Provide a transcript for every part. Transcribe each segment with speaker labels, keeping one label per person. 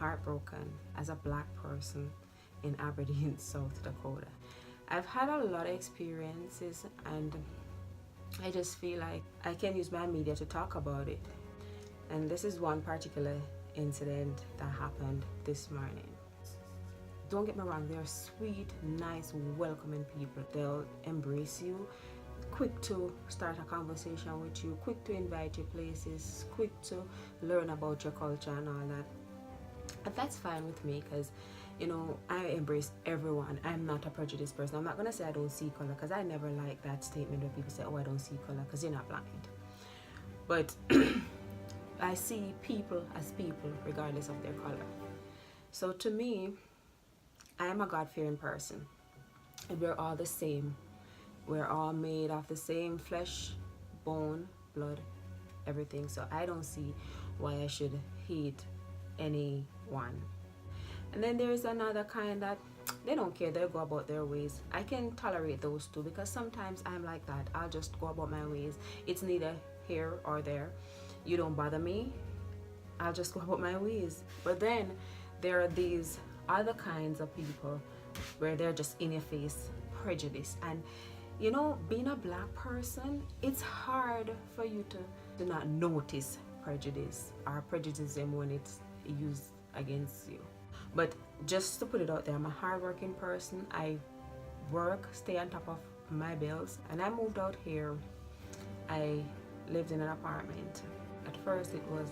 Speaker 1: heartbroken as a black person in Aberdeen, South Dakota. I've had a lot of experiences, and I just feel like I can use my media to talk about it. And this is one particular incident that happened this morning. Don't get me wrong, they're sweet, nice, welcoming people. They'll embrace you, quick to start a conversation with you, quick to invite you places, quick to learn about your culture and all that. And that's fine with me, because you know, I embrace everyone. I'm not a prejudiced person. I'm not gonna say I don't see color, because I never like that statement where people say, oh, I don't see color, because you're not blind. But I see people as people regardless of their color. So to me, I am a God-fearing person, and we're all the same. We're all made of the same flesh, bone, blood, everything. So I don't see why I should hate anyone. And then there is another kind that they don't care, they'll go about their ways. I can tolerate those too, because sometimes I'm like that. I'll just go about my ways. It's neither here or there. You don't bother me, I'll just go about my ways. But then there are these other kinds of people where they're just in your face, prejudiced. And you know, being a black person, it's hard for you to not notice prejudice or prejudice when it's used against you. But just to put it out there, I'm a hardworking person. I work, stay on top of my bills, and I moved out here. I lived in an apartment. At first it was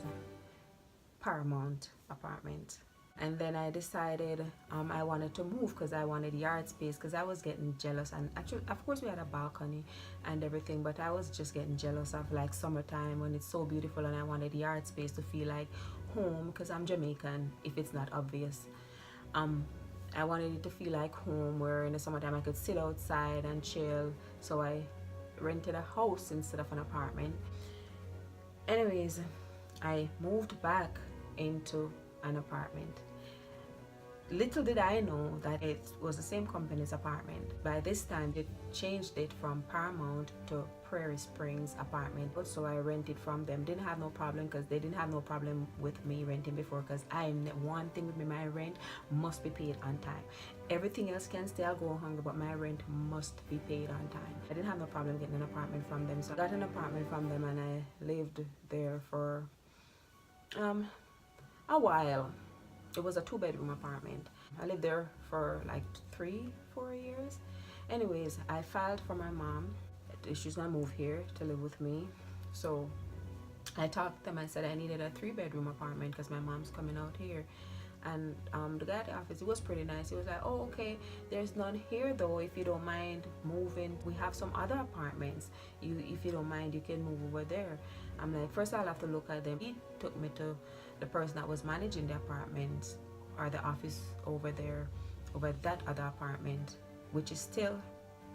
Speaker 1: Paramount apartment, and then I decided I wanted to move because I wanted yard space, because I was getting jealous. And actually, of course, we had a balcony and everything, but I was just getting jealous of like summertime when it's so beautiful, and I wanted yard space to feel like home, because I'm Jamaican, if it's not obvious. I wanted it to feel like home, where in the summertime I could sit outside and chill. So I rented a house instead of an apartment. Anyways, I moved back into an apartment. Little did I know that it was the same company's apartment. By this time, they changed it from Paramount to Prairie Springs apartment. So I rented from them. Didn't have no problem, because they didn't have no problem with me renting before, because one thing with me, my rent must be paid on time. Everything else can stay, I'll go hungry, but my rent must be paid on time. I didn't have no problem getting an apartment from them. So I got an apartment from them, and I lived there for a while. It was a 2-bedroom apartment. I lived there for like 3-4 years. Anyways, I filed for my mom. She's gonna move here to live with me. So I talked to them. I said I needed a 3-bedroom apartment because my mom's coming out here. And the guy at the office, he was pretty nice. He was like, oh, okay, there's none here though, if you don't mind moving. We have some other apartments. If you don't mind, you can move over there. I'm like, first I'll have to look at them. He took me to the person that was managing the apartment, or the office over there, over that other apartment, which is still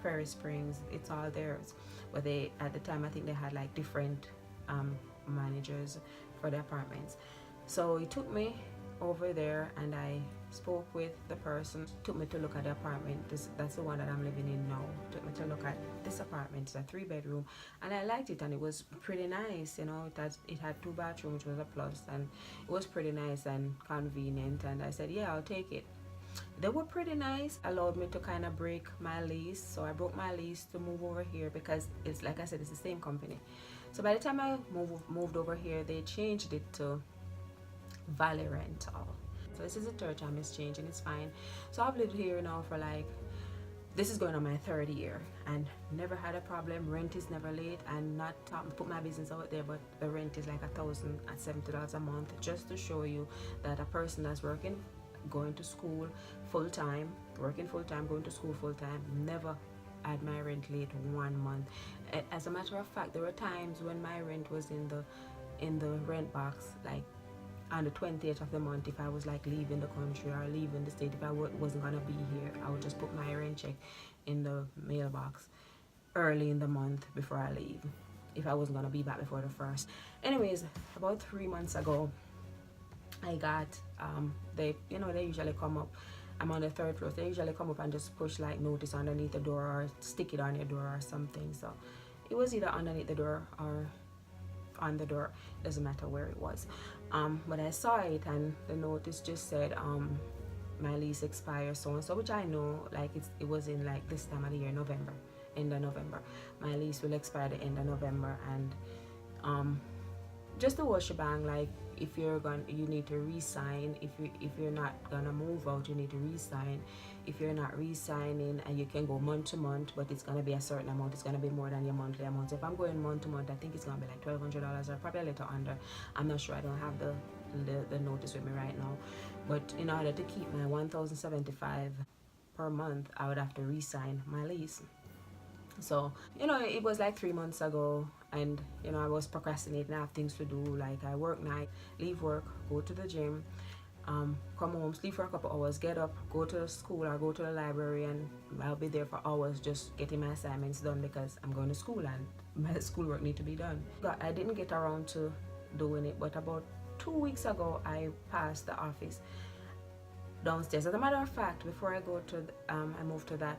Speaker 1: Prairie Springs. It's all theirs. But they, at the time, I think they had like different managers for the apartments. So he took me over there, and I spoke with the person. Took me to look at the apartment. That's the one that I'm living in now. Took me to look at this apartment. It's a 3-bedroom, and I liked it, and it was pretty nice. You know, it had 2 bathrooms, which was a plus, and it was pretty nice and convenient. And I said, yeah, I'll take it. They were pretty nice. Allowed me to kind of break my lease. So I broke my lease to move over here, because it's, like I said, it's the same company. So by the time I moved over here, they changed it to Valley Rental. So this is the 3rd time it's changed, and it's fine. So I've lived here now for like, this is going on my 3rd year, and never had a problem. Rent is never late, and not put my business out there, but the rent is like $1,070 a month, just to show you that a person that's working, going to school full-time, working full-time, going to school full-time, never had my rent late 1 month. As a matter of fact, there were times when my rent was in the rent box, like on the 20th of the month. If I was like leaving the country or leaving the state, if I wasn't gonna be here, I would just put my rent check in the mailbox early in the month before I leave, if I wasn't gonna be back before the 1st. Anyways, about 3 months ago, I got they usually come up. I'm on the 3rd floor. So they usually come up and just push like notice underneath the door, or stick it on your door or something. So it was either underneath the door or on the door, doesn't matter where it was. But I saw it, and the notice just said my lease expires so and so, which I know, like it was in like this time of the year, November, end of November. My lease will expire the end of November, and just the whole shebang. Like if you're you need to re-sign. If you're not gonna move out, you need to re-sign. If you're not re-signing, and you can go month to month, but it's gonna be a certain amount. It's gonna be more than your monthly amount. If I'm going month to month, I think it's gonna be like $1,200 or probably a little under. I'm not sure. I don't have the notice with me right now. But in order to keep my $1,075 per month, I would have to re-sign my lease. So, it was like 3 months ago, and, I was procrastinating. I have things to do, like I work night, leave work, go to the gym, come home, sleep for a couple hours, get up, go to school or go to the library, and I'll be there for hours just getting my assignments done because I'm going to school and my schoolwork need to be done. But I didn't get around to doing it, but about 2 weeks ago, I passed the office downstairs. As a matter of fact, before I go to, I moved to that,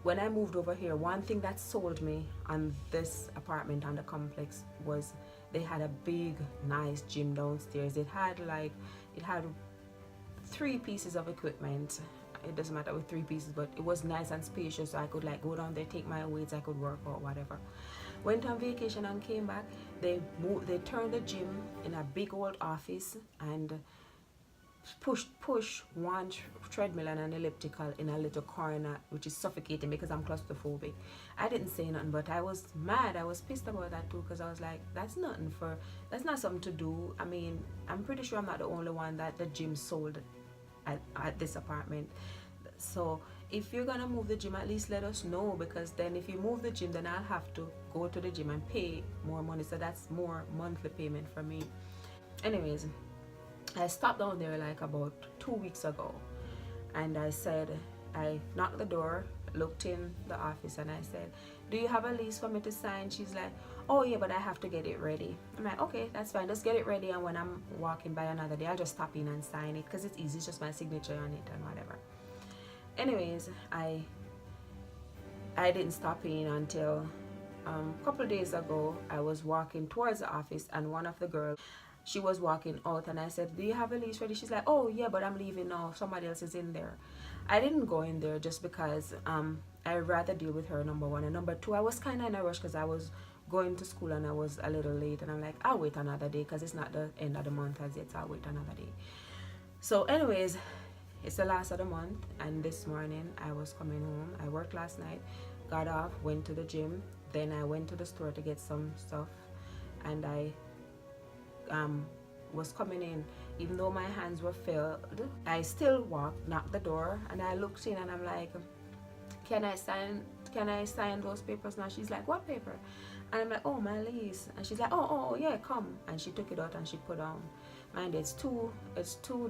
Speaker 1: when I moved over here, one thing that sold me on this apartment on the complex was they had a big, nice gym downstairs. It had 3 pieces of equipment. It doesn't matter with 3 pieces, but it was nice and spacious, so I could like go down there, take my weights, I could work out, whatever. Went on vacation and came back. They turned the gym in a big old office and push one treadmill and an elliptical in a little corner, which is suffocating because I'm claustrophobic. I didn't say nothing, but I was mad. I was pissed about that too, because I was like, that's not something to do. I mean, I'm pretty sure I'm not the only one that the gym sold at this apartment. So if you're gonna move the gym, at least let us know, because then if you move the gym, then I'll have to go to the gym and pay more money, so that's more monthly payment for me. Anyways, I stopped down there like about 2 weeks ago, and I knocked the door, looked in the office, and I said, do you have a lease for me to sign? She's like, oh yeah, but I have to get it ready. I'm like, okay, that's fine, just get it ready, and when I'm walking by another day, I'll just stop in and sign it, because it's easy, it's just my signature on it and whatever. Anyways, I didn't stop in until a couple of days ago. I was walking towards the office, and one of the girls, she was walking out, and I said, do you have a lease ready? She's like, oh yeah, but I'm leaving now, somebody else is in there. I didn't go in there just because I'd rather deal with her, number one, and number two, I was kind of in a rush because I was going to school and I was a little late, and I'm like, I'll wait another day because it's not the end of the month as yet, so I'll wait another day. So anyways, it's the last of the month, and this morning I was coming home. I worked last night, got off, went to the gym, then I went to the store to get some stuff, and I was coming in. Even though my hands were filled, I still walked, knocked the door, and I looked in, and I'm like, can I sign those papers now? She's like, what paper? And I'm like, oh, my lease. And she's like, oh yeah, come. And she took it out and she put on. Mind, it's two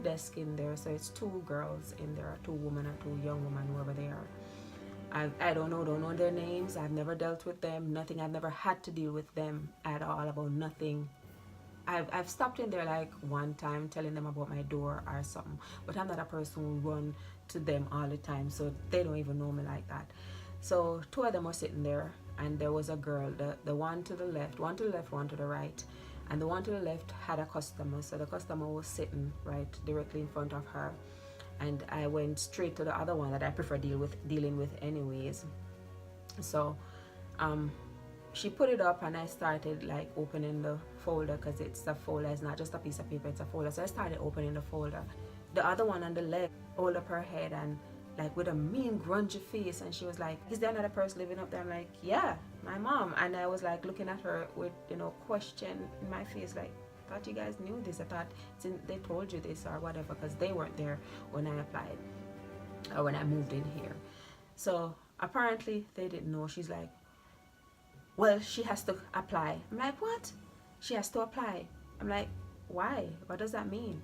Speaker 1: desks in there, so it's 2 girls in there, 2 women or 2 young women, whoever they are. I don't know their names. I've never dealt with them, nothing. I've never had to deal with them at all about nothing. I've stopped in there like one time telling them about my door or something, but I'm not a person who run to them all the time, so they don't even know me like that. So 2 of them were sitting there, and there was a girl, the one to the left, one to the left, one to the right, and the one to the left had a customer, so the customer was sitting right directly in front of her, and I went straight to the other one that I prefer dealing with anyways. So she put it up, and I started like opening the folder, because it's a folder, it's not just a piece of paper, it's a folder. So I started opening the folder. The other one on the left hold up her head and like with a mean grungy face, and she was like, is there another person living up there? I'm like, yeah, my mom. And I was like looking at her with question in my face, like, I thought you guys knew this, I thought they told you this or whatever, because they weren't there when I applied or when I moved in here. So apparently they didn't know. She's like, well, she has to apply. I'm like, what? She has to apply. I'm like, why? What does that mean?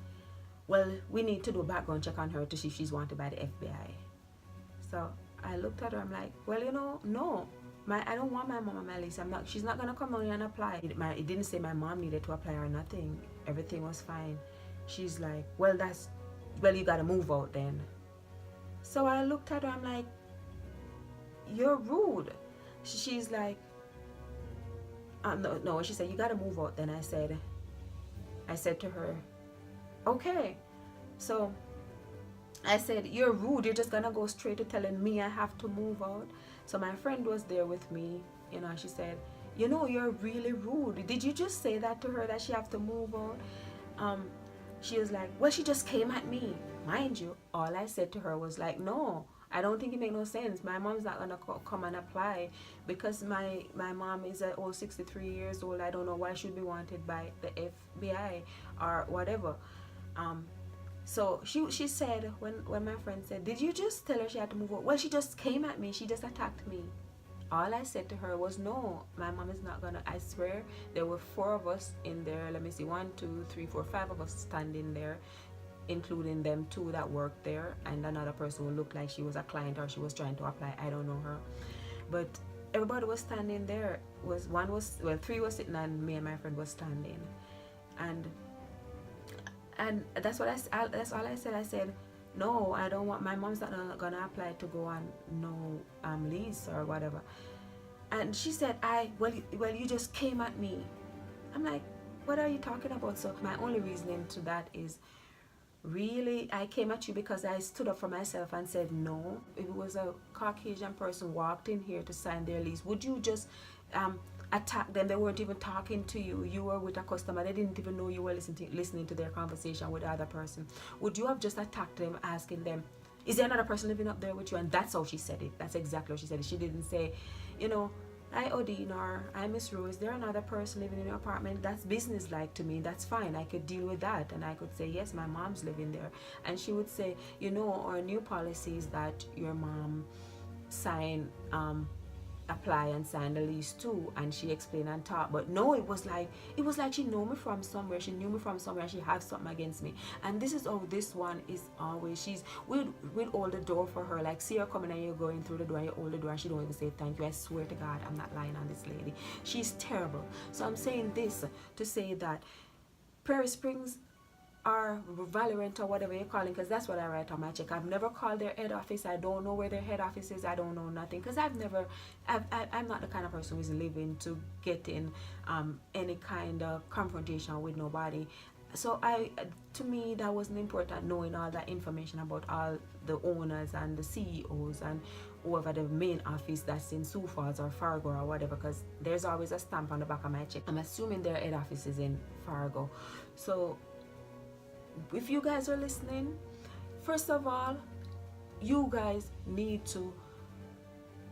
Speaker 1: Well, we need to do a background check on her to see if she's wanted by the FBI. So I looked at her, I'm like, well, no. I don't want my mom on my list. She's not gonna come on and apply. It didn't say my mom needed to apply or nothing. Everything was fine. She's like, well, you gotta move out then. So I looked at her, I'm like, you're rude. She's like, no, she said, you gotta move out. Then I said to her, okay. So I said, you're rude. You're just gonna go straight to telling me I have to move out. So my friend was there with me, you know, she said, you know, you're really rude. Did you just say that to her, that she have to move out? She was like, well, she just came at me. Mind you, all I said to her was like, no, I don't think it make no sense. My mom's not gonna come and apply, because my mom is at 63 years old. I don't know why she'd be wanted by the FBI or whatever. So she said, when my friend said, did you just tell her she had to move out? Well, she just came at me. She just attacked me. All I said to her was, no, my mom is not gonna. I swear, there were 4 of us in there. Let me see, 1, 2, 3, 4, 5 of us standing there, including them 2 that worked there, and another person who looked like she was a client or she was trying to apply. I don't know her, but everybody was standing there. 3 was sitting, and me and my friend was standing, and that's all I said. I said, no, I don't want, my mom's not gonna apply to go on no lease or whatever. And she said, well, you just came at me. I'm like, what are you talking about? So my only reasoning to that is, really, I came at you because I stood up for myself and said no. If it was a Caucasian person walked in here to sign their lease, would you just attack them? They weren't even talking to you. You were with a customer. They didn't even know you were listening to their conversation with the other person. Would you have just attacked them, asking them, is there another person living up there with you? And that's how she said it. That's exactly how she said it. She didn't say, you know, hi Odine, or hi Miss Rose, is there another person living in your apartment? That's business-like to me. That's fine. I could deal with that. And I could say, yes, my mom's living there. And she would say, you know, our new policy is that your mom apply and sign the lease too. And she explained and talked, but no, it was like she knew me from somewhere. She knew me from somewhere. She had something against me. And this is how this one is always. We'll hold the door for her, like, see her coming and you're going through the door and you hold the door and she don't even say thank you. I swear to God, I'm not lying on this lady. She's terrible. So I'm saying this to say that Prairie Springs or Valorant or whatever you're calling, because that's what I write on my check. I've never called their head office. I don't know where their head office is. I don't know nothing, because I'm not the kind of person who's living to get in any kind of confrontation with nobody. So to me, that wasn't important, knowing all that information about all the owners and the CEOs and whoever the main office that's in Sioux Falls or Fargo or whatever, because there's always a stamp on the back of my check. I'm assuming their head office is in Fargo. So if you guys are listening, first of all, you guys need to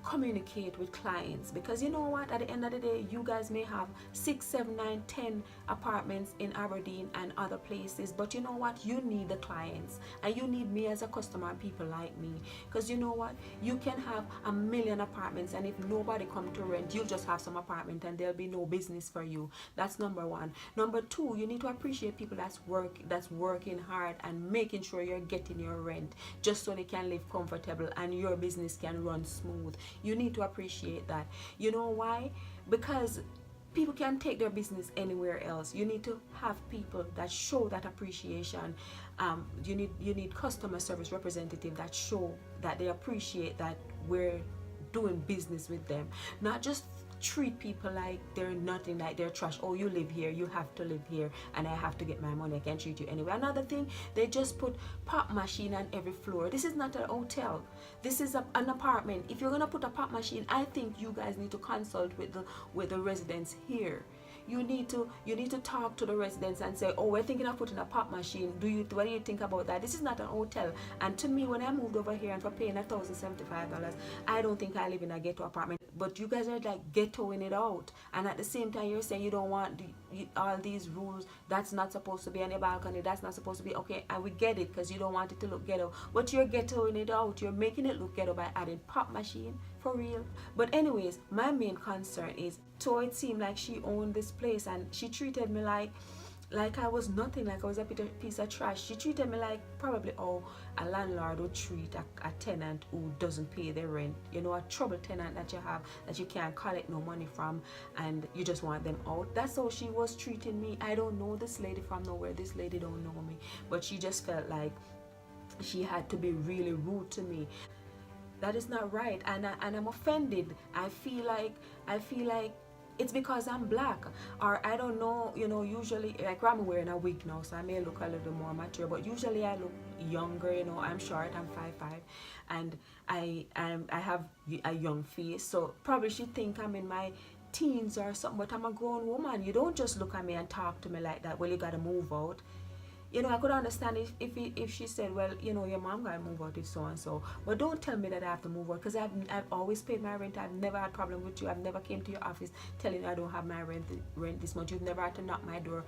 Speaker 1: communicate with clients, because you know what, at the end of the day, you guys may have 6, 7, 9, 10 apartments in Aberdeen and other places, but you know what, you need the clients, and you need me as a customer and people like me, because you know what, you can have 1,000,000 apartments, and if nobody come to rent, you'll just have some apartment and there'll be no business for you. That's number 1. Number 2, you need to appreciate people that's working hard and making sure you're getting your rent, just so they can live comfortable and your business can run smooth. You need to appreciate that. You know why? Because people can take their business anywhere else. You need to have people that show that appreciation. You need customer service representative that show that they appreciate that we're doing business with them. Not just treat people like they're nothing, like they're trash. Oh, you live here, you have to live here, and I have to get my money. I can't treat you anyway. Another thing, they just put pop machine on every floor. This is not a hotel. This is an apartment. If you're gonna put a pop machine, I think you guys need to consult with the residents here. You need to talk to the residents and say, oh, we're thinking of putting a pop machine. What do you think about that? This is not an hotel. And to me, when I moved over here and for paying $1,075, I don't think I live in a ghetto apartment. But you guys are like ghettoing it out, and at the same time you're saying you don't want all these rules. That's not supposed to be on your balcony. That's not supposed to be okay. And we get it, because you don't want it to look ghetto. But you're ghettoing it out. You're making it look ghetto by adding pop machine. For real. But anyways, my main concern is, so it seemed like she owned this place and she treated me like I was nothing, like I was a piece of trash. She treated me like probably how a landlord would treat a tenant who doesn't pay their rent. You know, a troubled tenant that you have, that you can't collect no money from, and you just want them out. That's how she was treating me. I don't know this lady from nowhere. This lady don't know me, but she just felt like she had to be really rude to me. That is not right, and I'm offended. I feel like It's because I'm black, or I don't know, you know, usually, like I'm wearing a wig now, so I may look a little more mature, but usually I look younger, you know. I'm short, I'm 5'5", and I have a young face, so probably she think I'm in my teens or something, but I'm a grown woman. You don't just look at me and talk to me like that. Well, you gotta move out. You know, I could understand if she said, well, you know, your mom gotta move out if so and so, but don't tell me that I have to move out, because I've always paid my rent. I've never had problem with you. I've never came to your office telling you I don't have my rent this month. You've never had to knock my door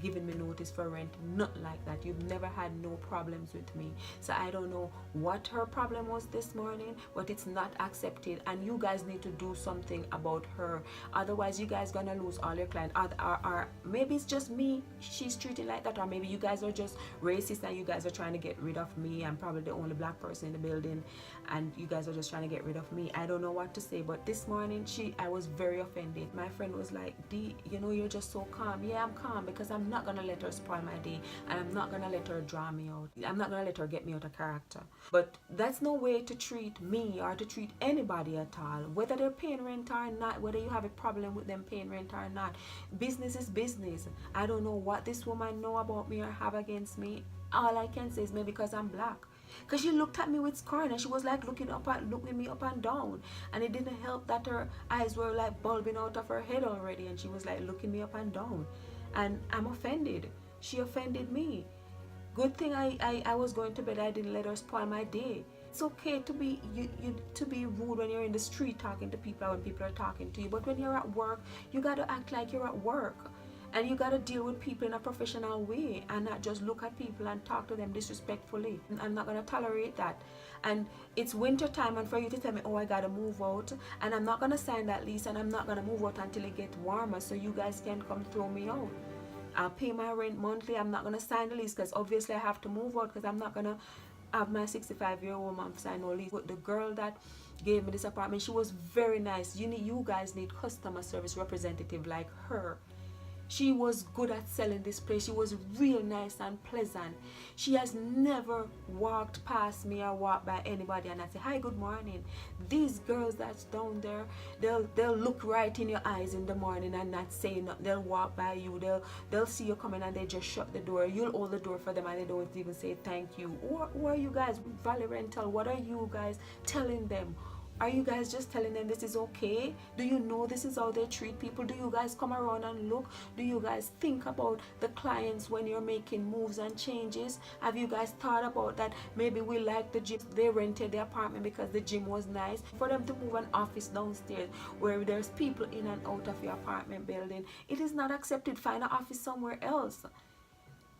Speaker 1: giving me notice for rent, nothing like that. You've never had no problems with me. So I don't know what her problem was this morning, but it's not accepted, and you guys need to do something about her. Otherwise you guys gonna lose all your clients, or maybe it's just me she's treating like that, or maybe you guys are just racist and you guys are trying to get rid of me. I'm probably the only black person in the building and you guys are just trying to get rid of me. I don't know what to say, but this morning I was very offended. My friend was like, Dee, you know, you're just so calm. Yeah, I'm calm because I'm not gonna let her spoil my day, and I'm not gonna let her draw me out. I'm not gonna let her get me out of character. But that's no way to treat me or to treat anybody at all, whether they're paying rent or not, whether you have a problem with them paying rent or not. Business is business. I don't know what this woman know about me or have against me. All I can say is maybe because I'm black. Because she looked at me with scorn and she was like looking me up and down, and it didn't help that her eyes were like bulbing out of her head already, and she was like looking me up and down, and I'm offended. She offended me. Good thing I was going to bed. I didn't let her spoil my day. It's okay to be to be rude when you're in the street talking to people, or when people are talking to you, but when you're at work, you got to act like you're at work. And you got to deal with people in a professional way and not just look at people and talk to them disrespectfully. I'm not going to tolerate that. And it's winter time, and for you to tell me, oh, I got to move out, and I'm not going to sign that lease, and I'm not going to move out until it gets warmer so you guys can come throw me out. I'll pay my rent monthly. I'm not going to sign the lease because obviously I have to move out, because I'm not going to have my 65-year-old mom sign no lease. But the girl that gave me this apartment, she was very nice. You guys need customer service representative like her. She was good at selling this place. She was real nice and pleasant. She has never walked past me or walked by anybody and I say, hi, good morning. These girls that's down there, they'll look right in your eyes in the morning and not say nothing. They'll walk by you. They'll see you coming and they just shut the door. You'll hold the door for them and they don't even say thank you. Who are you guys? Valley Rental, what are you guys telling them? Are you guys just telling them this is okay? Do you know this is how they treat people? Do you guys come around and look? Do you guys think about the clients when you're making moves and changes? Have you guys thought about that? Maybe we like the gym. They rented the apartment because the gym was nice. For them to move an office downstairs where there's people in and out of your apartment building, it is not accepted. Find an office somewhere else.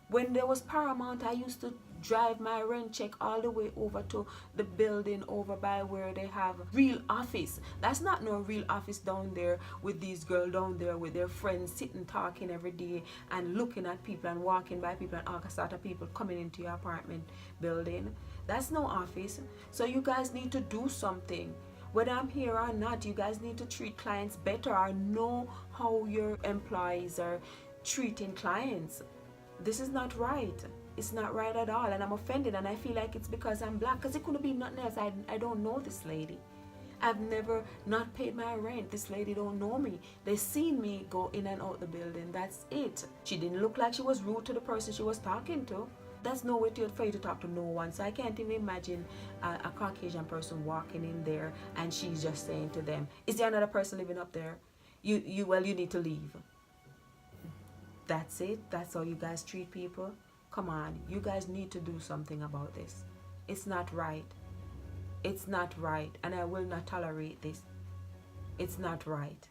Speaker 1: When there was Paramount, I used to drive my rent check all the way over to the building over by where they have real office. That's not no real office down there with these girls down there with their friends sitting talking every day and looking at people and walking by people and all sort of people coming into your apartment building. That's no office. So you guys need to do something. Whether I'm here or not, you guys need to treat clients better or know how your employees are treating clients. This is not right. It's not right at all, and I'm offended, and I feel like it's because I'm black, because it could have been nothing else. I don't know this lady. I've never not paid my rent. This lady don't know me. They seen me go in and out the building. That's it. She didn't look like she was rude to the person she was talking to. That's no way for you to talk to no one. So I can't even imagine a Caucasian person walking in there and she's just saying to them, is there another person living up there? You need to leave. That's it. That's how you guys treat people. Come on, you guys need to do something about this. It's not right. It's not right, and I will not tolerate this. It's not right.